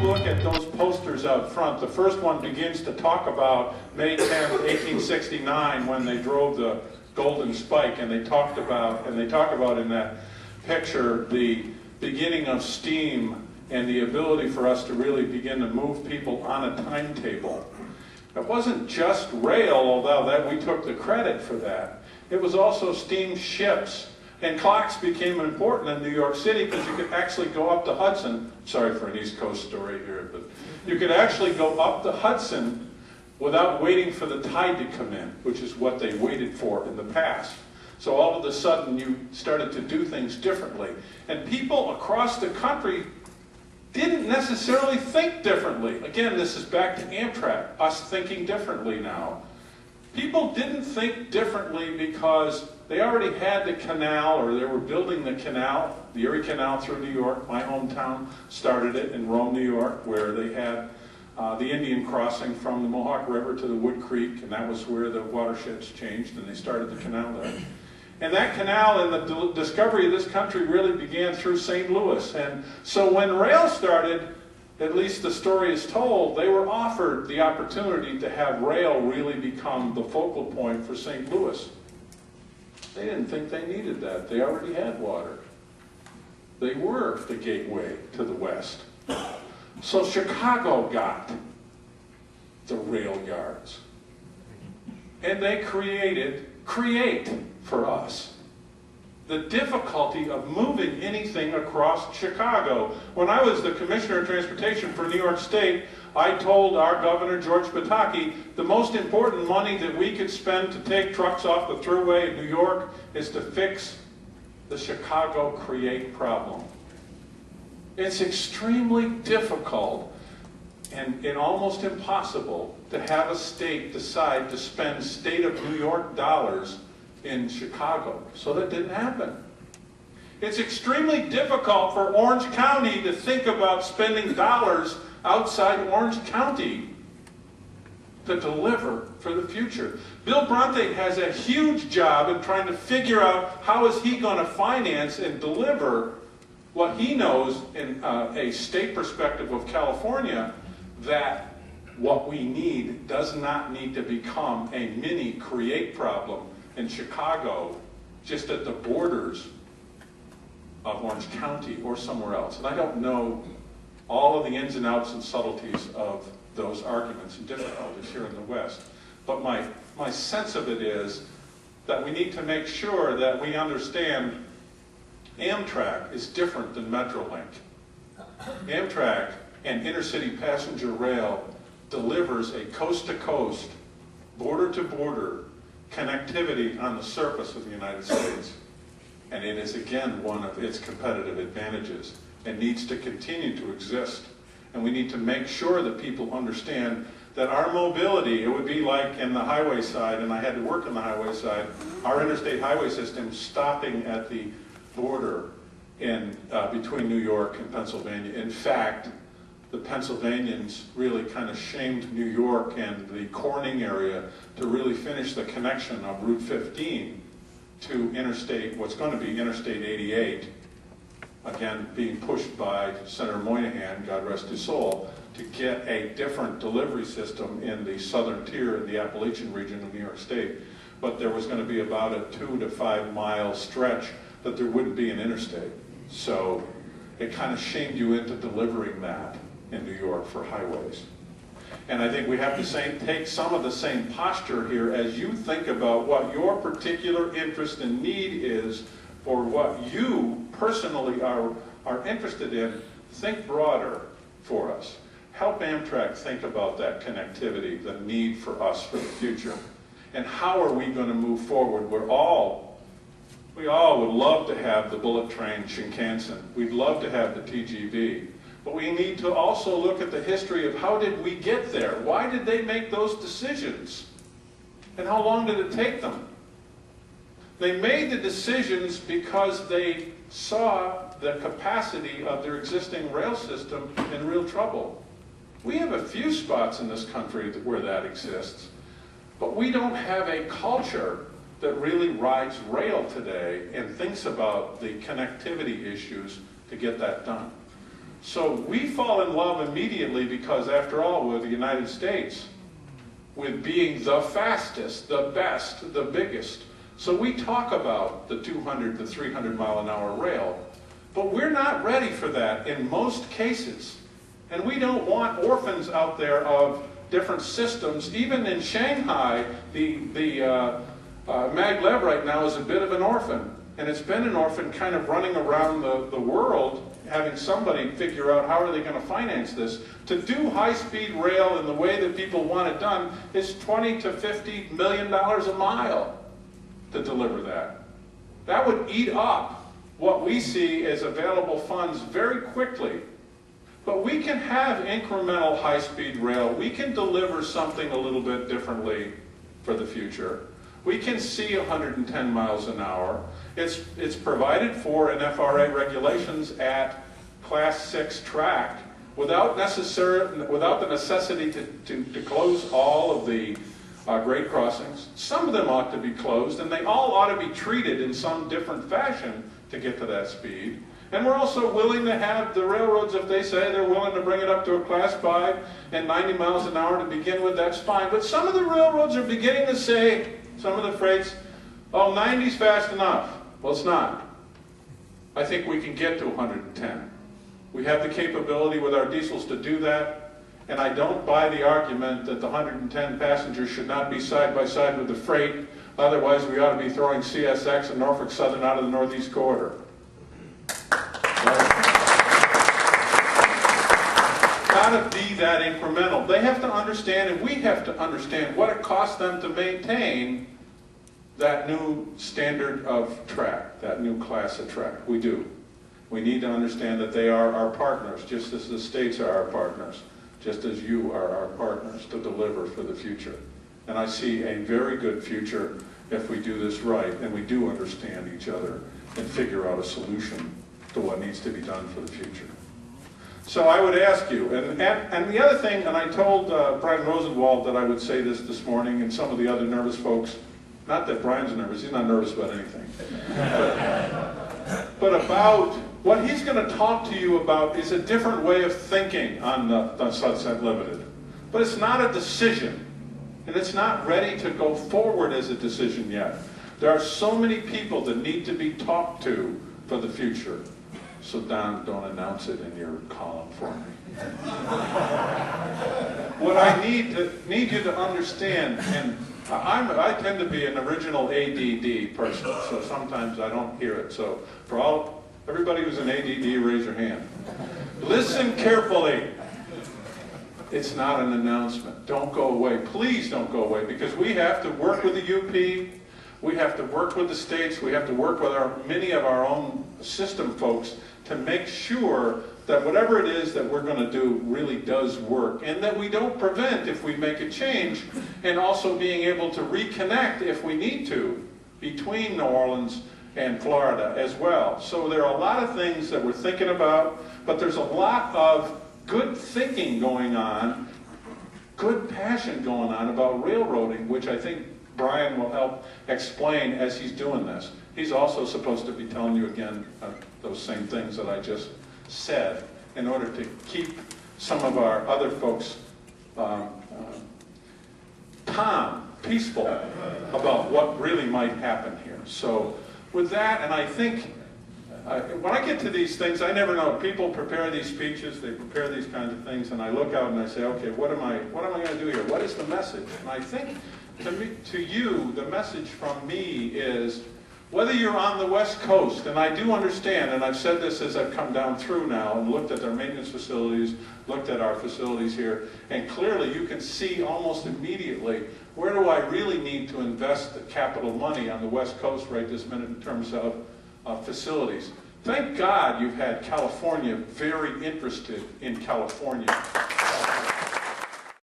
look at those posters out front, the first one begins to talk about May 10th, 1869, when they drove the Golden Spike, and they talk about in that picture the beginning of steam and the ability for us to really begin to move people on a timetable. It wasn't just rail, although that we took the credit for that. It was also steam ships. And clocks became important in New York City because you could actually go up the Hudson. Sorry for an East Coast story here, but you could actually go up the Hudson without waiting for the tide to come in, which is what they waited for in the past. So all of a sudden you started to do things differently. And people across the country didn't necessarily think differently. Again, this is back to Amtrak, us thinking differently now. People didn't think differently because they already had the canal, or they were building the canal, the Erie Canal through New York. My hometown started it in Rome, New York, where they had the Indian crossing from the Mohawk River to the Wood Creek, and that was where the watersheds changed, and they started the canal there. And that canal and the discovery of this country really began through St. Louis. And so when rail started, at least the story is told, they were offered the opportunity to have rail really become the focal point for St. Louis. They didn't think they needed that. They already had water. They were the gateway to the West. So Chicago got the rail yards. And they create for us the difficulty of moving anything across Chicago. When I was the Commissioner of Transportation for New York State, I told our Governor, George Pataki, the most important money that we could spend to take trucks off the thruway in New York is to fix the Chicago create problem. It's extremely difficult and almost impossible to have a state decide to spend state of New York dollars in Chicago. So that didn't happen. It's extremely difficult for Orange County to think about spending dollars outside Orange County to deliver for the future. Bill Bronte has a huge job in trying to figure out how is he going to finance and deliver what he knows in a state perspective of California, that what we need does not need to become a mini create problem in Chicago, just at the borders of Orange County or somewhere else. And I don't know all of the ins and outs and subtleties of those arguments and difficulties here in the West. But my sense of it is that we need to make sure that we understand Amtrak is different than Metrolink. Amtrak and intercity passenger rail delivers a coast-to-coast, border-to-border connectivity on the surface of the United States. And it is, again, one of its competitive advantages and needs to continue to exist. And we need to make sure that people understand that our mobility, it would be like in the highway side, and I had to work on the highway side, our interstate highway system stopping at the border in, between New York and Pennsylvania. In fact, the Pennsylvanians really kind of shamed New York and the Corning area to really finish the connection of Route 15 to interstate, what's going to be Interstate 88, again being pushed by Senator Moynihan, God rest his soul, to get a different delivery system in the southern tier in the Appalachian region of New York State. But there was going to be about a 2 to 5 mile stretch that there wouldn't be an interstate. So it kind of shamed you into delivering that in New York for highways. And I think we have to take some of the same posture here as you think about what your particular interest and need is, or what you personally are interested in. Think broader for us. Help Amtrak think about that connectivity, the need for us for the future. And how are we going to move forward? We all would love to have the bullet train Shinkansen. We'd love to have the TGV. But we need to also look at the history of how did we get there? Why did they make those decisions? And how long did it take them? They made the decisions because they saw the capacity of their existing rail system in real trouble. We have a few spots in this country where that exists, but we don't have a culture that really rides rail today and thinks about the connectivity issues to get that done. So we fall in love immediately because, after all, we're the United States, with being the fastest, the best, the biggest. So we talk about the 200 to 300 mile an hour rail, but we're not ready for that in most cases. And we don't want orphans out there of different systems. Even in Shanghai, the maglev right now is a bit of an orphan. And it's been an orphan kind of running around the world, having somebody figure out how are they going to finance this. To do high-speed rail in the way that people want it done is $20 to $50 million a mile to deliver that. That would eat up what we see as available funds very quickly. But we can have incremental high-speed rail. We can deliver something a little bit differently for the future. We can see 110 miles an hour. It's provided for in FRA regulations at Class 6 track without the necessity to close all of the grade crossings. Some of them ought to be closed, and they all ought to be treated in some different fashion to get to that speed. And we're also willing to have the railroads, if they say they're willing to bring it up to a Class 5 and 90 miles an hour to begin with, that's fine. But some of the railroads are beginning to say, some of the freights, oh, 90's fast enough. Well, it's not. I think we can get to 110. We have the capability with our diesels to do that, and I don't buy the argument that the 110 passengers should not be side by side with the freight. Otherwise, we ought to be throwing CSX and Norfolk Southern out of the Northeast Corridor. Got to be that incremental. They have to understand, and we have to understand, what it costs them to maintain that new standard of track, that new class of track. We do. We need to understand that they are our partners, just as the states are our partners, just as you are our partners to deliver for the future. And I see a very good future if we do this right, and we do understand each other and figure out a solution to what needs to be done for the future. So I would ask you, and the other thing, and I told Brian Rosenwald that I would say this morning, and some of the other nervous folks, not that Brian's nervous, he's not nervous about anything, but about what he's going to talk to you about is a different way of thinking on the Sunset Limited. But it's not a decision, and it's not ready to go forward as a decision yet. There are so many people that need to be talked to for the future. So Don, don't announce it in your column for me. What I need you to understand, and I tend to be an original ADD person, so sometimes I don't hear it. So for everybody who's an ADD, raise your hand. Listen carefully. It's not an announcement. Don't go away. Please don't go away, because we have to work with the UP. We have to work with the states. We have to work with many of our own system folks to make sure that whatever it is that we're going to do really does work, and that we don't prevent if we make a change, and also being able to reconnect if we need to between New Orleans and Florida as well. So there are a lot of things that we're thinking about, but there's a lot of good thinking going on, good passion going on about railroading, which I think Brian will help explain as he's doing this. He's also supposed to be telling you again those same things that I just said in order to keep some of our other folks calm, peaceful about what really might happen here. So with that, and I think when I get to these things, I never know. People prepare these speeches, they prepare these kinds of things, and I look out and I say, okay, what am I going to do here? What is the message? And I think to you, the message from me is, whether you're on the West Coast, and I do understand, and I've said this as I've come down through now and looked at their maintenance facilities, looked at our facilities here, and clearly you can see almost immediately, where do I really need to invest the capital money on the West Coast right this minute in terms of facilities. Thank God you've had California very interested in California.